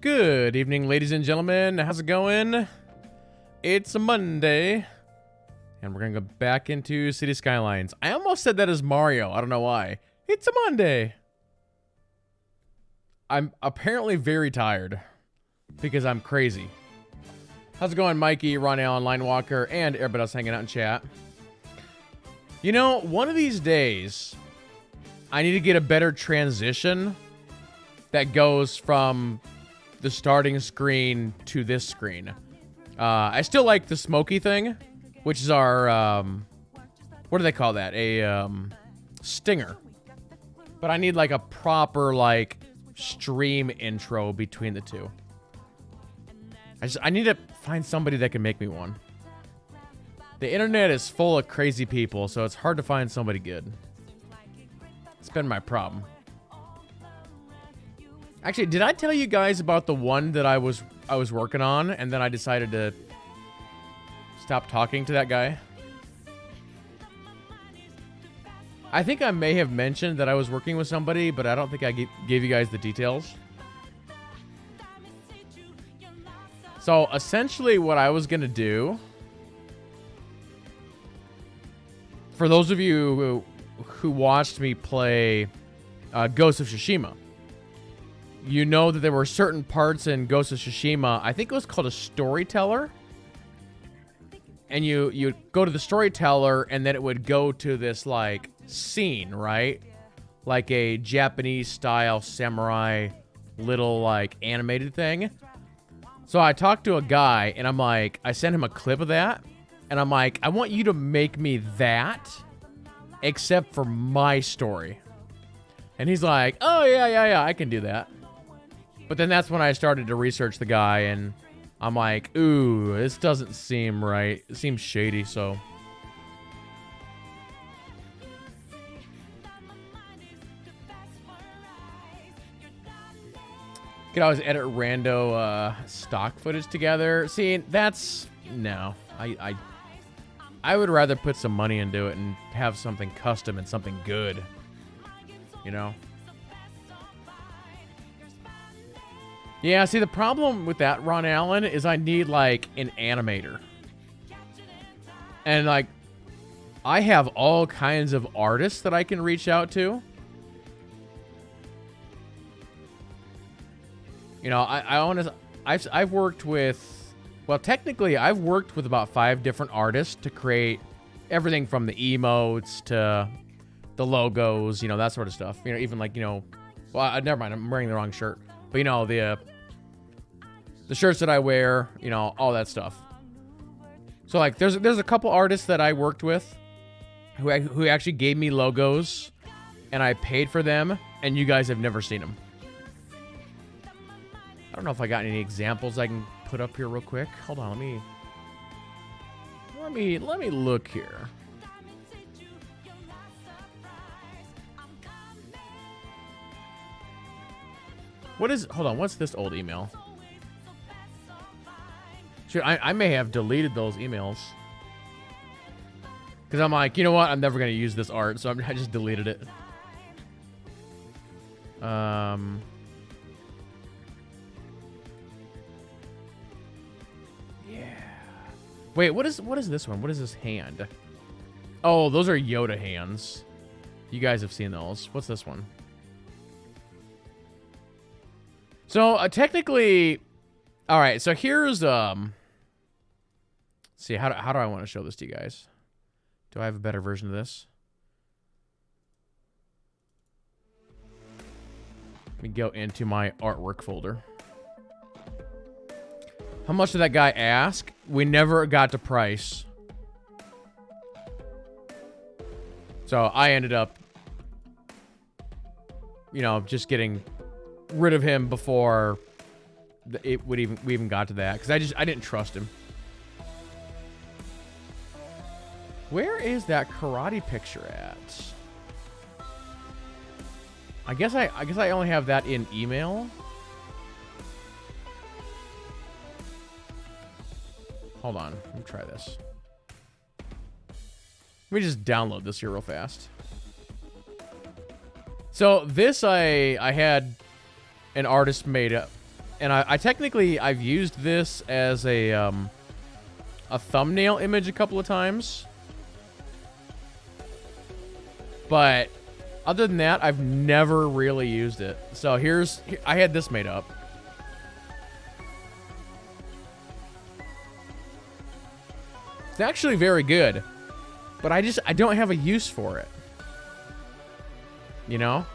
Good evening, ladies and gentlemen. How's it going? It's a Monday, and we're gonna go back into City Skylines. I almost said that as Mario. I don't know why. It's a Monday. I'm apparently very tired because I'm crazy. How's it going, Mikey, Ron Allen, Linewalker, and everybody else hanging out in chat? You know, one of these days, I need to get a better transition that goes from the starting screen to this screen. I still like the smoky thing, which is our, what do they call that? A, stinger. But I need like a proper, like, stream intro between the two. I need to find somebody that can make me one. The internet is full of crazy people, so it's hard to find somebody good. It's been my problem. Actually, did I tell you guys about the one that I was working on, and then I decided to stop talking to that guy? I think I may have mentioned that I was working with somebody, but I don't think I gave you guys the details. So, essentially what I was going to do, for those of you who watched me play Ghost of Tsushima, you know that there were certain parts in Ghost of Tsushima, I think it was called a storyteller. And you go to the storyteller, and then it would go to this, like, scene, right? Like a Japanese-style samurai little, like, animated thing. So I talked to a guy, and I'm like, I sent him a clip of that. And I'm like, I want you to make me that, except for my story. And he's like, oh, yeah, I can do that. But then that's when I started to research the guy, and I'm like, ooh, this doesn't seem right. It seems shady, so. You could always edit rando stock footage together. See, that's, no. I would rather put some money into it and have something custom and something good. You know? Yeah, see, the problem with that, Ron Allen, is I need, like, an animator. And, like, I have all kinds of artists that I can reach out to. You know, I've worked with, well, technically, I've worked with about 5 different artists to create everything from the emotes to the logos, you know, that sort of stuff. You know, even, like, you know, well, never mind, I'm wearing the wrong shirt. But, you know, the shirts that I wear, you know, all that stuff. So, like, there's a couple artists that I worked with who actually gave me logos, and I paid for them, and you guys have never seen them. I don't know if I got any examples I can put up here real quick. Hold on, let me look here. Hold on, what's this old email? Shoot, I may have deleted those emails. Because I'm like, you know what? I'm never going to use this art, so I just deleted it. Yeah. Wait, what is this one? What is this hand? Oh, those are Yoda hands. You guys have seen those. What's this one? So, technically, all right, so here's, see, how do I want to show this to you guys? Do I have a better version of this? Let me go into my artwork folder. How much did that guy ask? We never got to price. So, I ended up, you know, just getting rid of him before we even got to that, because I didn't trust him. Where is that karate picture at? I guess I only have that in email. Hold on, let me try this. Let me just download this here real fast. So this I had an artist made up And I technically, I've used this as a thumbnail image a couple of times. But other than that, I've never really used it. So I had this made up. It's actually very good, but I don't have a use for it. You know?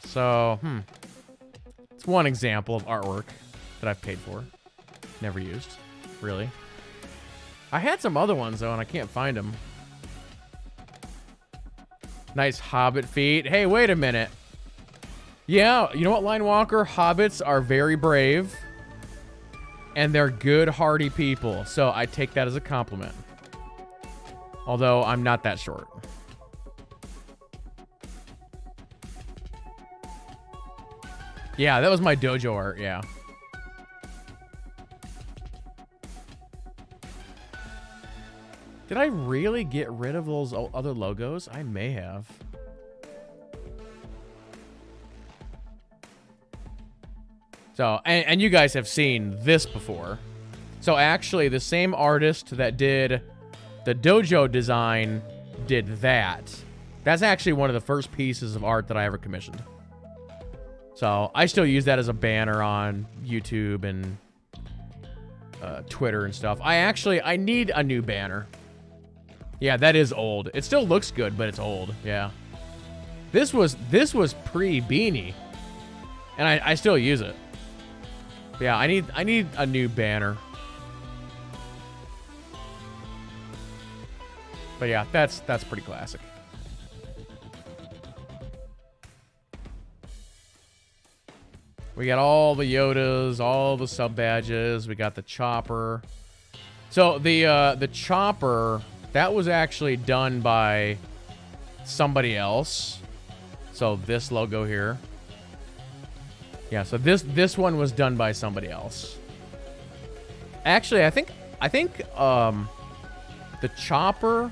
So, it's one example of artwork that I've paid for. Never used, really. I had some other ones, though, and I can't find them. Nice hobbit feet. Hey, wait a minute. Yeah, you know what, Line Walker? Hobbits are very brave. And they're good, hardy people. So I take that as a compliment. Although I'm not that short. Yeah, that was my dojo art, yeah. Did I really get rid of those other logos? I may have. So, and you guys have seen this before. So actually, the same artist that did the dojo design did that. That's actually one of the first pieces of art that I ever commissioned. So I still use that as a banner on YouTube and Twitter and stuff. I need a new banner. Yeah, that is old. It still looks good, but it's old. Yeah. This was pre-beanie, and I still use it. Yeah, I need a new banner. But yeah, that's pretty classic. We got all the Yodas, all the sub badges. We got the chopper. So the chopper, that was actually done by somebody else. So this logo here. Yeah, so this one was done by somebody else. Actually, I think the chopper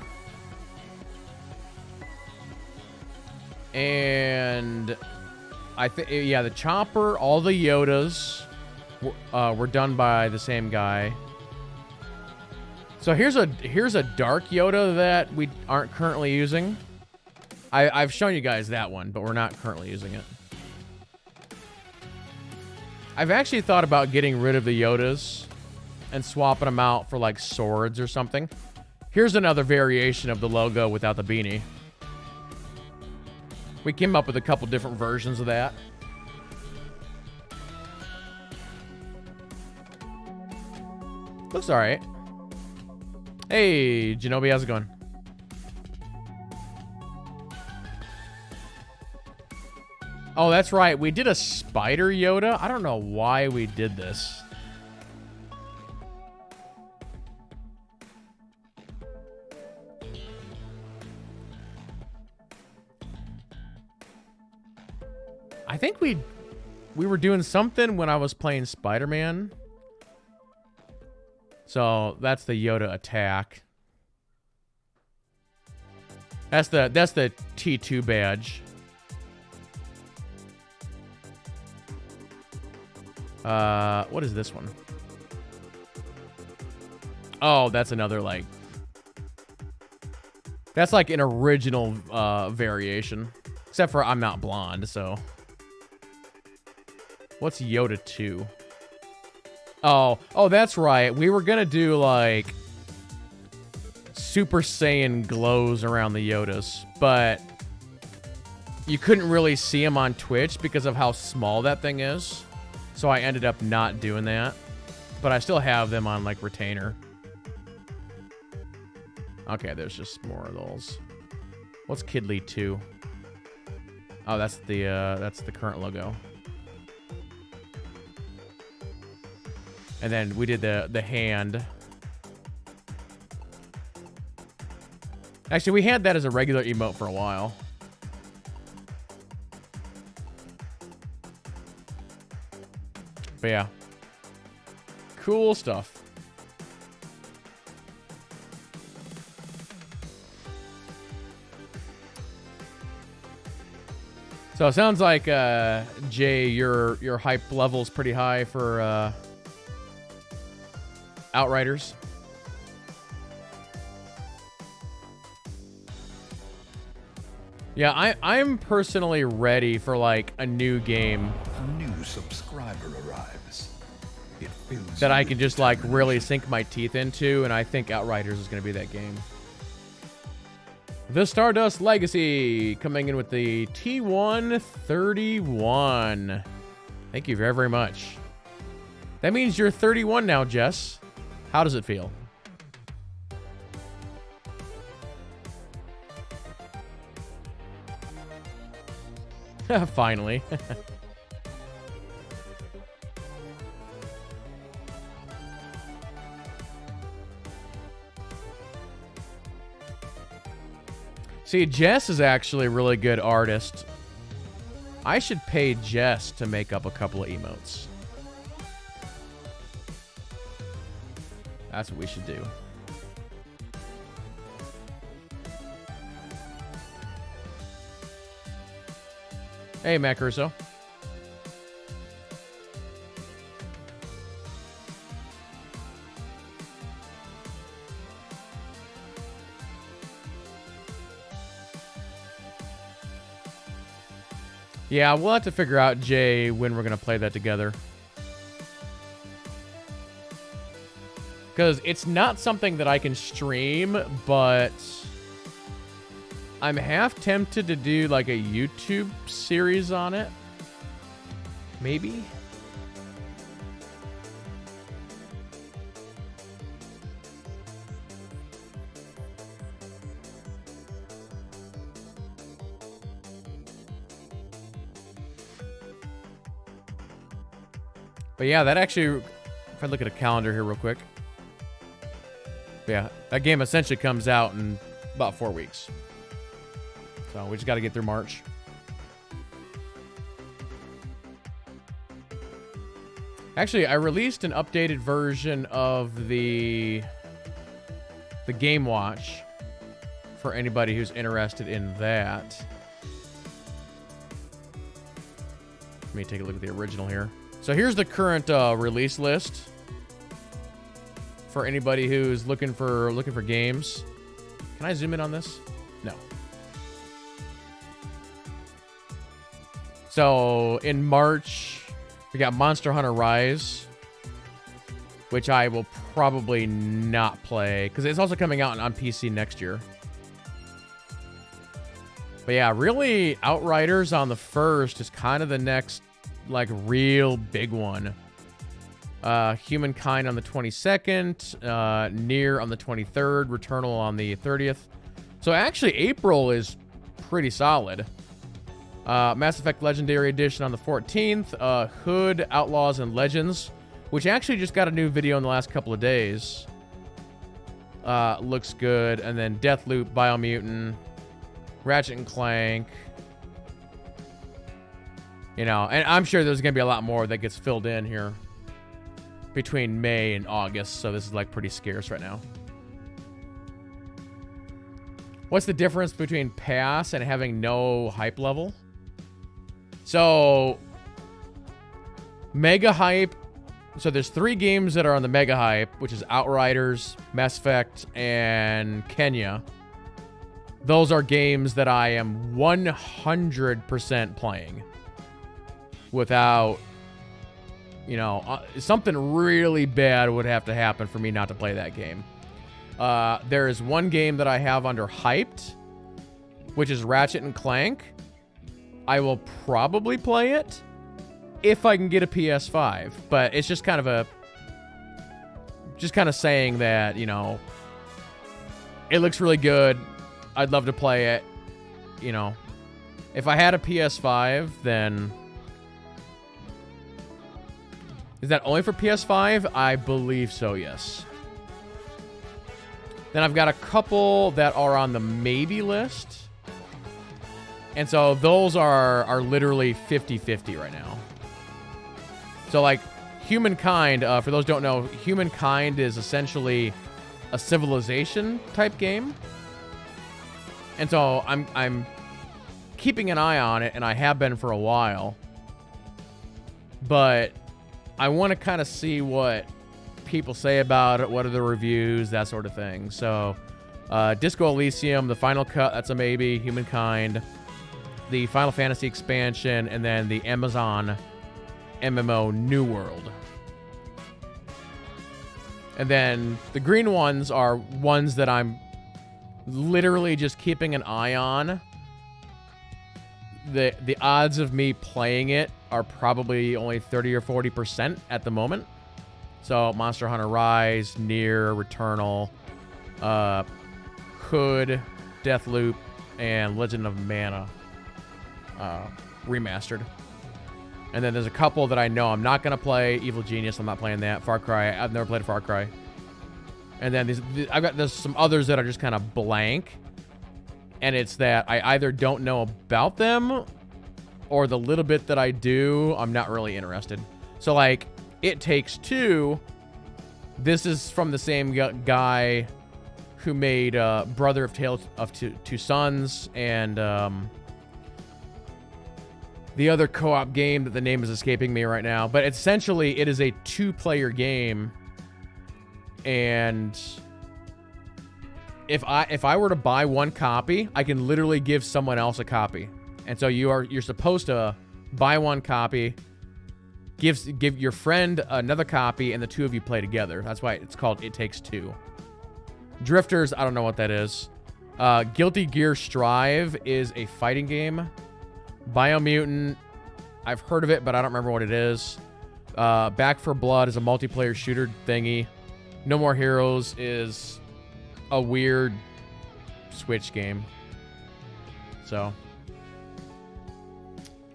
and the chopper, all the Yodas were done by the same guy. So here's a dark Yoda that we aren't currently using. I've shown you guys that one, but we're not currently using it. I've actually thought about getting rid of the Yodas and swapping them out for like swords or something. Here's another variation of the logo without the beanie. We came up with a couple different versions of that. Looks all right. Hey, Genobi, how's it going? Oh, that's right. We did a spider Yoda. I don't know why we did this. I think we were doing something when I was playing Spider-Man. So that's the Yoda attack. That's the T2 badge. What is this one? Oh, that's another like. That's like an original variation, except for I'm not blonde, so. What's Yoda 2? Oh, that's right. We were gonna do like Super Saiyan glows around the Yodas, but you couldn't really see them on Twitch because of how small that thing is. So I ended up not doing that, but I still have them on like retainer. Okay, there's just more of those. What's Kidley 2? Oh, that's the current logo. And then we did the hand. Actually, we had that as a regular emote for a while. But yeah. Cool stuff. So it sounds like, Jay, your hype level's pretty high for, Outriders. Yeah, I'm personally ready for, like, a new game. A new subscriber arrives. It fills That you I can with just, like, really determination. sink my teeth into, and I think Outriders is going to be that game. The Stardust Legacy, coming in with the T131. Thank you very, very much. That means you're 31 now, Jess. How does it feel? Finally. See, Jess is actually a really good artist. I should pay Jess to make up a couple of emotes. That's what we should do. Hey, Matt Curso. Yeah, we'll have to figure out, Jay, when we're going to play that together. Because it's not something that I can stream, but I'm half tempted to do like a YouTube series on it. Maybe. But yeah, that actually, if I look at a calendar here real quick. Yeah, that game essentially comes out in about 4 weeks. So we just got to get through March. Actually, I released an updated version of the Game Watch for anybody who's interested in that. Let me take a look at the original here. So here's the current release list for anybody who's looking for games. Can I zoom in on this? No. So in March, we got Monster Hunter Rise, which I will probably not play because it's also coming out on PC next year. But yeah, really, Outriders on the 1st is kind of the next, like, real big one. Humankind on the 22nd, Nier on the 23rd, Returnal on the 30th. So actually, April is pretty solid. Mass Effect Legendary Edition on the 14th, Hood, Outlaws, and Legends, which actually just got a new video in the last couple of days. Looks good. And then Deathloop, Biomutant, Ratchet and Clank. You know, and I'm sure there's going to be a lot more that gets filled in here between May and August, so this is, like, pretty scarce right now. What's the difference between pass and having no hype level? So, mega hype. So there's 3 games that are on the mega hype, which is Outriders, Mass Effect, and Kenya. Those are games that I am 100% playing. Without, you know, something really bad would have to happen for me not to play that game. There is one game that I have under hyped, which is Ratchet and Clank. I will probably play it if I can get a PS5, but it's just kind of saying that, you know, it looks really good. I'd love to play it. You know, if I had a PS5, then is that only for PS5? I believe so, yes. Then I've got a couple that are on the maybe list. And so those are literally 50-50 right now. So, like, Humankind, for those who don't know, Humankind is essentially a civilization type game. And so I'm keeping an eye on it, and I have been for a while. But I want to kind of see what people say about it, what are the reviews, that sort of thing. So, Disco Elysium, the Final Cut, that's a maybe. Humankind, the Final Fantasy expansion, and then the Amazon MMO New World. And then the green ones are ones that I'm literally just keeping an eye on. The odds of me playing it are probably only 30 or 40% at the moment. So Monster Hunter Rise, Nier, Returnal, Hood, Deathloop, and Legend of Mana remastered. And then there's a couple that I know I'm not going to play. Evil Genius, I'm not playing that. Far Cry, I've never played Far Cry. And then there's some others that are just kind of blank. And it's that I either don't know about them, or the little bit that I do, I'm not really interested. So, like, It Takes Two, this is from the same guy who made Brother of Tales of Two Sons, and the other co-op game that the name is escaping me right now. But essentially, it is a 2-player game, and if I were to buy one copy, I can literally give someone else a copy. And so you're supposed to buy one copy, give your friend another copy, and the two of you play together. That's why it's called It Takes Two. Drifters, I don't know what that is. Guilty Gear Strive is a fighting game. Biomutant, I've heard of it, but I don't remember what it is. Back 4 Blood is a multiplayer shooter thingy. No More Heroes is a weird Switch game. So,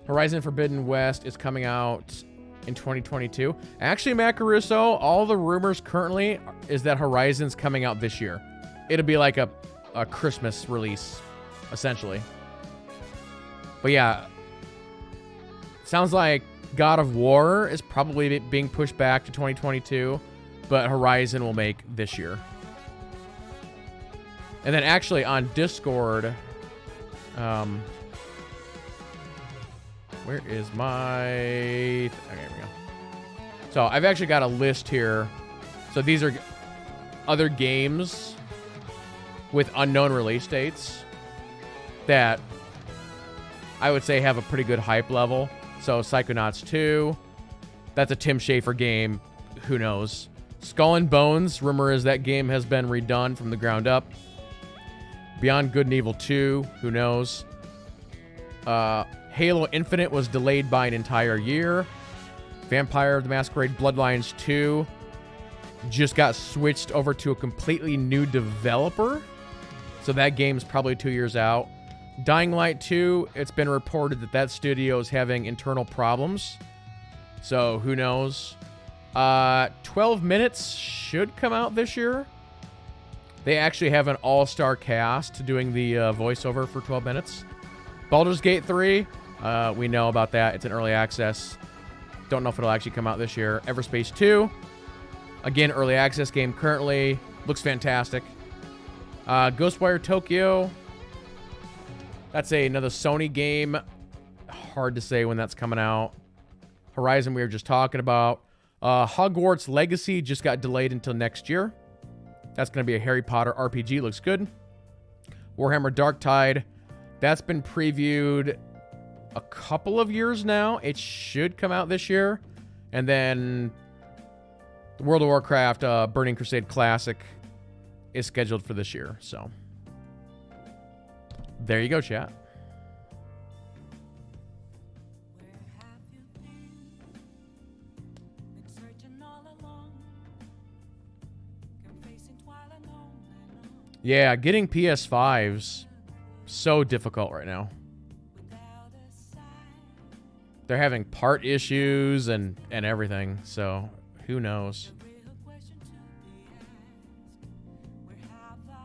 Horizon Forbidden West is coming out in 2022. Actually, Matt Caruso, all the rumors currently is that Horizon's coming out this year. It'll be like a Christmas release, essentially. But yeah, sounds like God of War is probably being pushed back to 2022, but Horizon will make this year. And then actually on Discord, where is my... Okay, here we go. So I've actually got a list here. So these are other games with unknown release dates that I would say have a pretty good hype level. So Psychonauts 2, that's a Tim Schafer game. Who knows? Skull and Bones, rumor is that game has been redone from the ground up. Beyond Good and Evil 2, who knows? Halo Infinite was delayed by an entire year. Vampire the Masquerade Bloodlines 2 just got switched over to a completely new developer. So that game's probably 2 years out. Dying Light 2, it's been reported that that studio is having internal problems. So who knows? 12 Minutes should come out this year. They actually have an all-star cast doing the voiceover for 12 Minutes. Baldur's Gate 3, we know about that. It's an early access. Don't know if it'll actually come out this year. Everspace 2, again, early access game currently. Looks fantastic. Ghostwire Tokyo, that's another Sony game. Hard to say when that's coming out. Horizon we were just talking about. Hogwarts Legacy just got delayed until next year. That's going to be a Harry Potter RPG. Looks good. Warhammer Darktide, that's been previewed a couple of years now. It should come out this year. And then World of Warcraft Burning Crusade Classic is scheduled for this year. So there you go, chat. Yeah, getting PS5s so difficult right now. They're having part issues and everything, so who knows?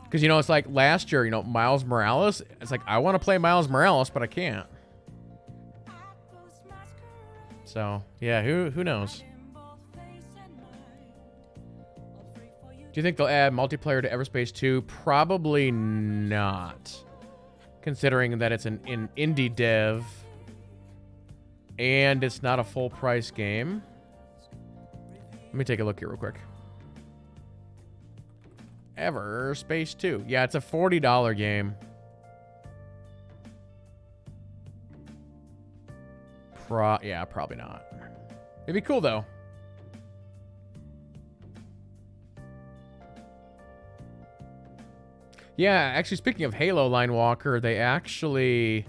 Because, you know, it's like last year, you know, Miles Morales. It's like, I want to play Miles Morales, but I can't. So, yeah, who knows? Do you think they'll add multiplayer to Everspace 2? Probably not. considering that it's an indie dev and it's not a full price game. Let me take a look here real quick. Everspace 2. Yeah, it's a $40 game. Yeah, probably not. It'd be cool though. Yeah, actually, speaking of Halo, Line Walker, they actually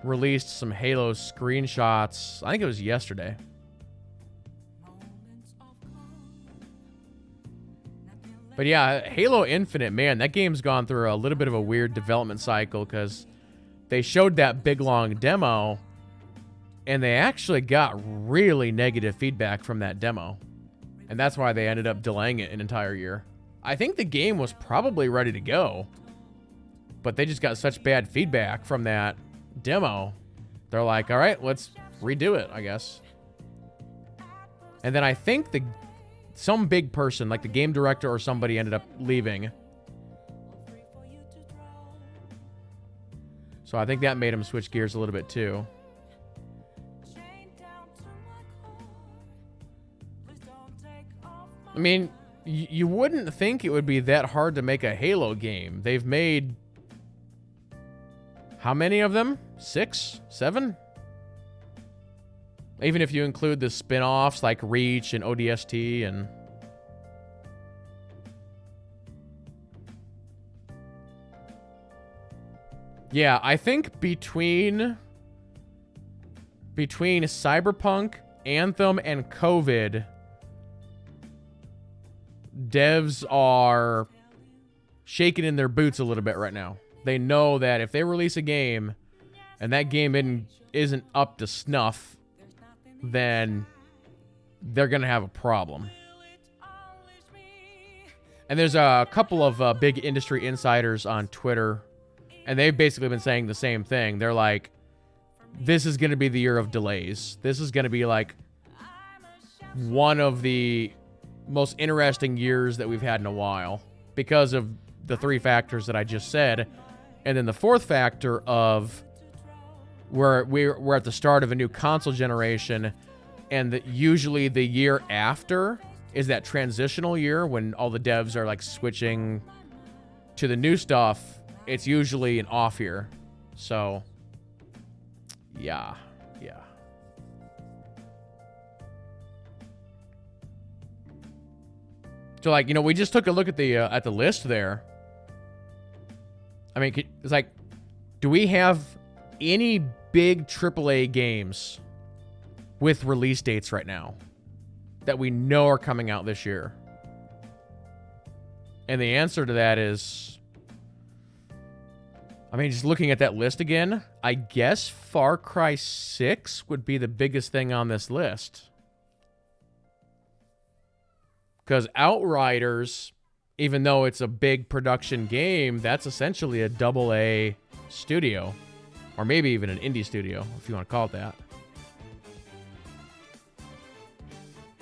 released some Halo screenshots. I think it was yesterday. But yeah, Halo Infinite, man, that game's gone through a little bit of a weird development cycle because they showed that big, long demo, and they actually got really negative feedback from that demo. And that's why they ended up delaying it an entire year. I think the game was probably ready to go, but they just got such bad feedback from that demo. They're like, all right, let's redo it, I guess. And then I think some big person, like the game director or somebody, ended up leaving. So I think that made him switch gears a little bit too. I mean, you wouldn't think it would be that hard to make a Halo game. They've made how many of them? 6? 7? Even if you include the spin-offs like Reach and ODST and... Yeah, I think between Cyberpunk, Anthem, and COVID, devs are shaking in their boots a little bit right now. They know that if they release a game and that game isn't up to snuff, then they're going to have a problem. And there's a couple of big industry insiders on Twitter, and they've basically been saying the same thing. They're like, this is going to be the year of delays. This is going to be like one of the most interesting years that we've had in a while because of the 3 factors that I just said. And then the 4th factor of we're at the start of a new console generation, and usually the year after is that transitional year when all the devs are like switching to the new stuff. It's usually an off year. So yeah. So like, we just took a look at the list there. I mean, it's like, do we have any big AAA games with release dates right now that we know are coming out this year? And the answer to that is, I mean, just looking at that list again, I guess Far Cry 6 would be the biggest thing on this list. Because Outriders, even though it's a big production game, that's essentially a AA studio. Or maybe even an indie studio, if you want to call it that.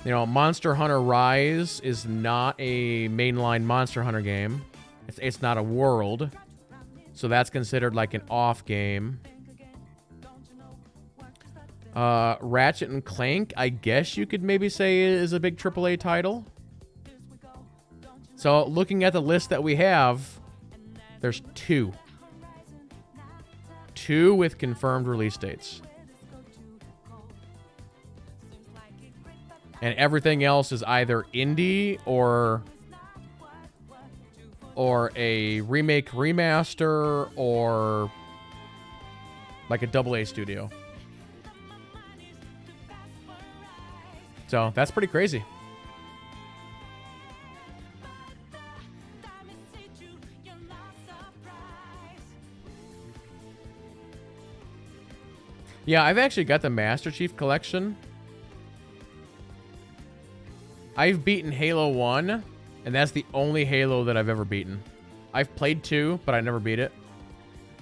Monster Hunter Rise is not a mainline Monster Hunter game. It's not a world. So that's considered like an off game. Ratchet and Clank, I guess you could maybe say is a big AAA title. So looking at the list that we have, there's 2. 2 with confirmed release dates. And everything else is either indie or a remake, remaster, or like a AA studio. So that's pretty crazy. Yeah, I've actually got the Master Chief Collection. I've beaten Halo 1, and that's the only Halo that I've ever beaten. I've played 2, but I never beat it.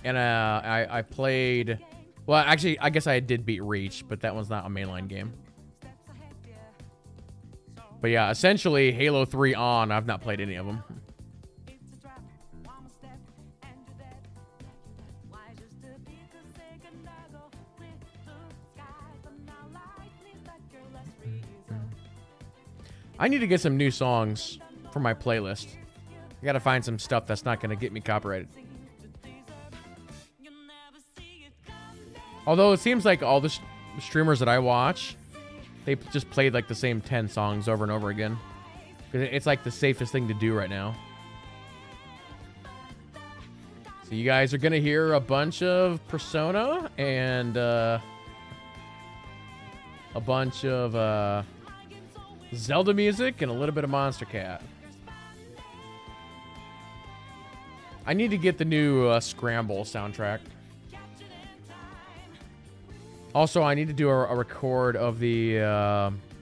And I played... Well, actually, I guess I did beat Reach, but that one's not a mainline game. But yeah, essentially, Halo 3 on, I've not played any of them. I need to get some new songs for my playlist. I gotta find some stuff that's not gonna get me copyrighted. Although it seems like all the streamers that I watch, they just played like the same 10 songs over and over again. It's like the safest thing to do right now. So you guys are gonna hear a bunch of Persona and a bunch of Zelda music and a little bit of Monster Cat. I need to get the new Scramble soundtrack. Also, I need to do a record of the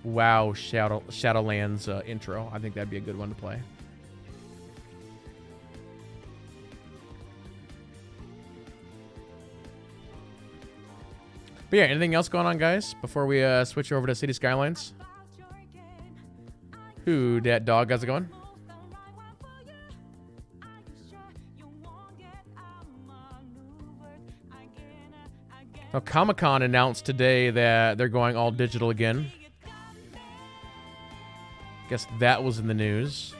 WoW Shadowlands intro. I think that'd be a good one to play. But yeah, anything else going on, guys, before we switch over to City Skylines? Who that dog? How's it going? Now, Comic-Con announced today that they're going all digital again. Guess that was in the news.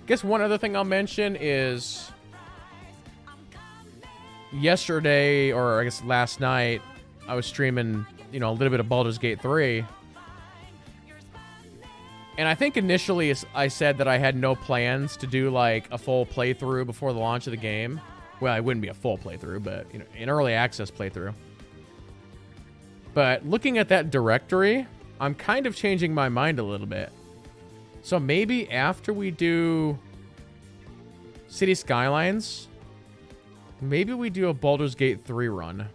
Guess one other thing I'll mention is yesterday, or I guess last night, I was streaming, you know, a little bit of Baldur's Gate 3. And I think initially I said that I had no plans to do like a full playthrough before the launch of the game. Well, it wouldn't be a full playthrough, but you know, an early access playthrough. But looking at that directory, I'm kind of changing my mind a little bit. So maybe after we do City Skylines, maybe we do a Baldur's Gate 3 run.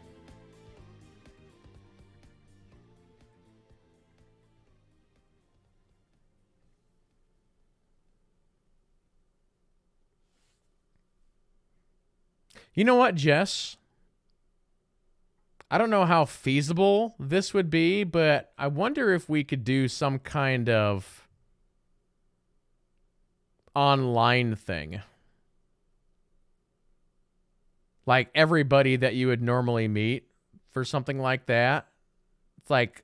You know what, Jess? I don't know how feasible this would be, but I wonder if we could do some kind of online thing. Like everybody that you would normally meet for something like that. It's like,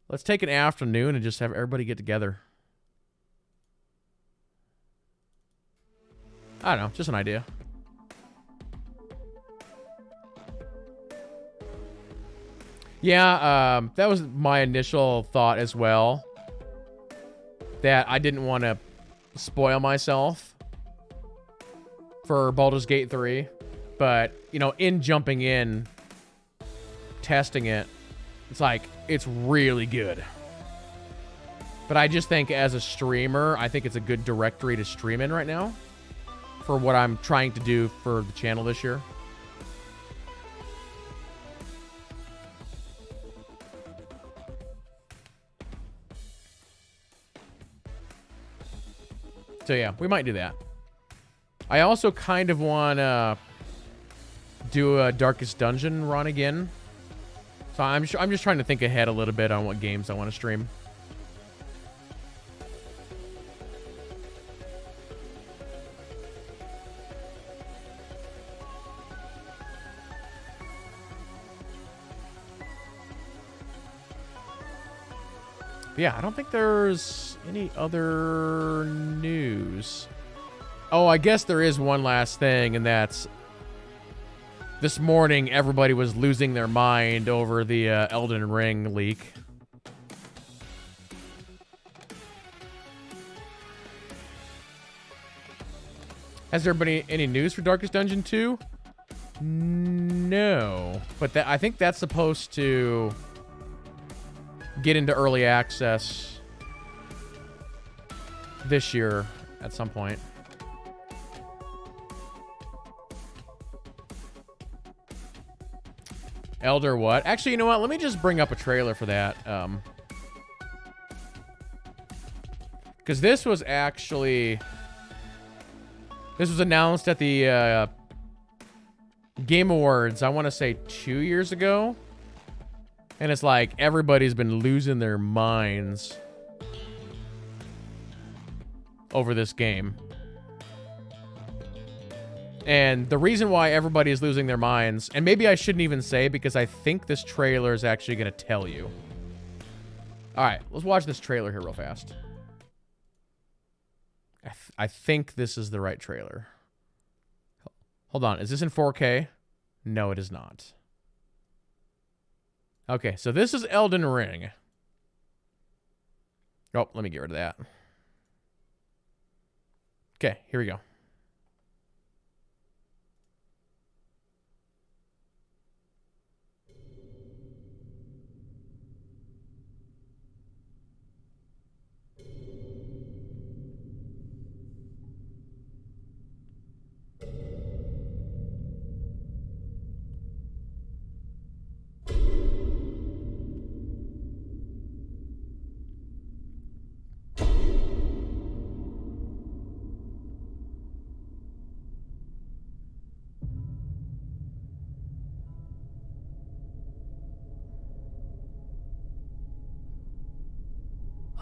let's take an afternoon and just have everybody get together. I don't know, just an idea. Yeah, that was my initial thought as well. That I didn't want to spoil myself for Baldur's Gate 3. But, you know, in jumping in, testing it, it's like, it's really good. But I just think as a streamer, I think it's a good directory to stream in right now for what I'm trying to do for the channel this year. So yeah, we might do that. I also kind of want to do a Darkest Dungeon run again. So I'm just trying to think ahead a little bit on what games I want to stream. But yeah, I don't think there's any other news. Oh, I guess there is one last thing, and that's this morning everybody was losing their mind over the Elden Ring leak. Has there been any news for Darkest Dungeon 2? No. But I think that's supposed to get into early access this year at some point. Elder what? Actually, you know what? Let me just bring up a trailer for that. Because this was announced at the Game Awards, I want to say 2 years ago. And it's like everybody's been losing their minds over this game. And the reason why everybody is losing their minds, and maybe I shouldn't even say because I think this trailer is actually going to tell you. All right, let's watch this trailer here real fast. I think this is the right trailer. Hold on, is this in 4K? No, it is not. Okay, so this is Elden Ring. Oh, let me get rid of that. Okay, here we go.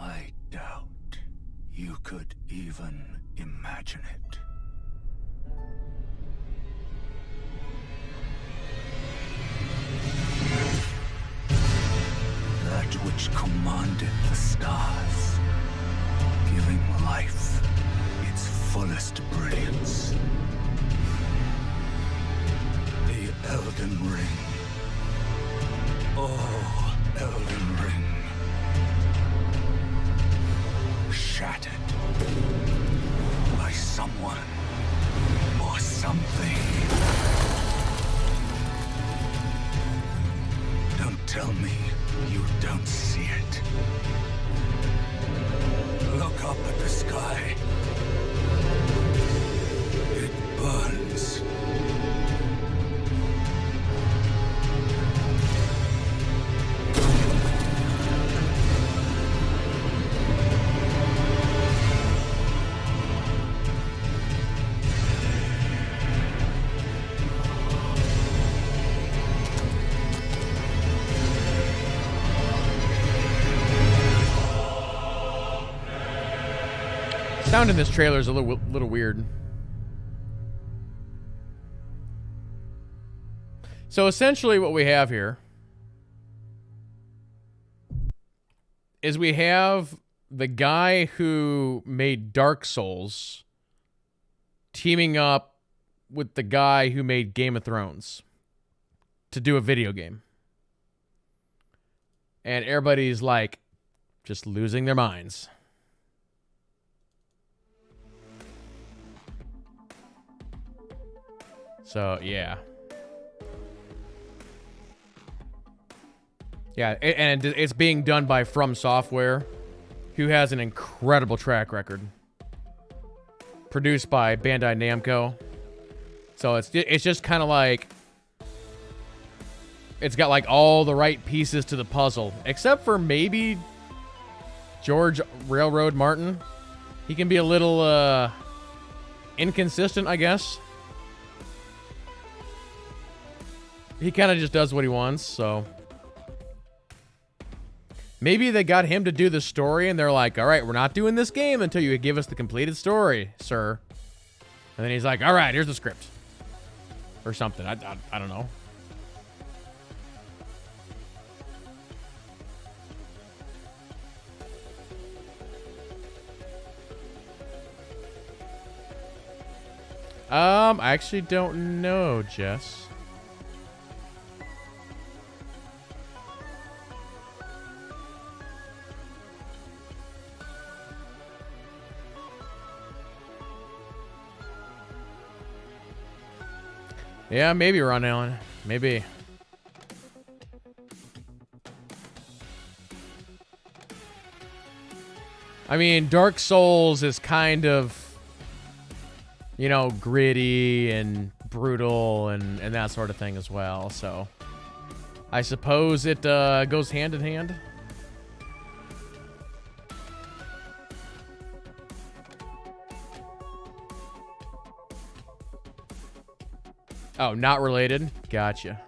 I doubt you could even imagine it. That which commanded the stars, giving life its fullest brilliance. The Elden Ring. Oh, Elden Ring. Shattered by someone or something. Don't tell me you don't see it. Look up at the sky. It burns. Sound in this trailer is a little weird. So essentially what we have here is we have the guy who made Dark Souls teaming up with the guy who made Game of Thrones to do a video game. And everybody's like just losing their minds. So, yeah. Yeah, and it's being done by From Software, who has an incredible track record. Produced by Bandai Namco. So it's just kind of like... It's got like all the right pieces to the puzzle. Except for maybe George Railroad Martin. He can be a little inconsistent, I guess. He kind of just does what he wants, so... Maybe they got him to do the story, and they're like, all right, we're not doing this game until you give us the completed story, sir. And then he's like, all right, here's the script. Or something. I don't know. I actually don't know, Jess. Yeah, maybe Ron Allen. Maybe. I mean, Dark Souls is kind of, you know, gritty and brutal and that sort of thing as well. So I suppose it goes hand in hand. Oh, not related? Gotcha.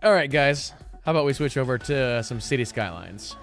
All right, guys. How about we switch over to some City Skylines?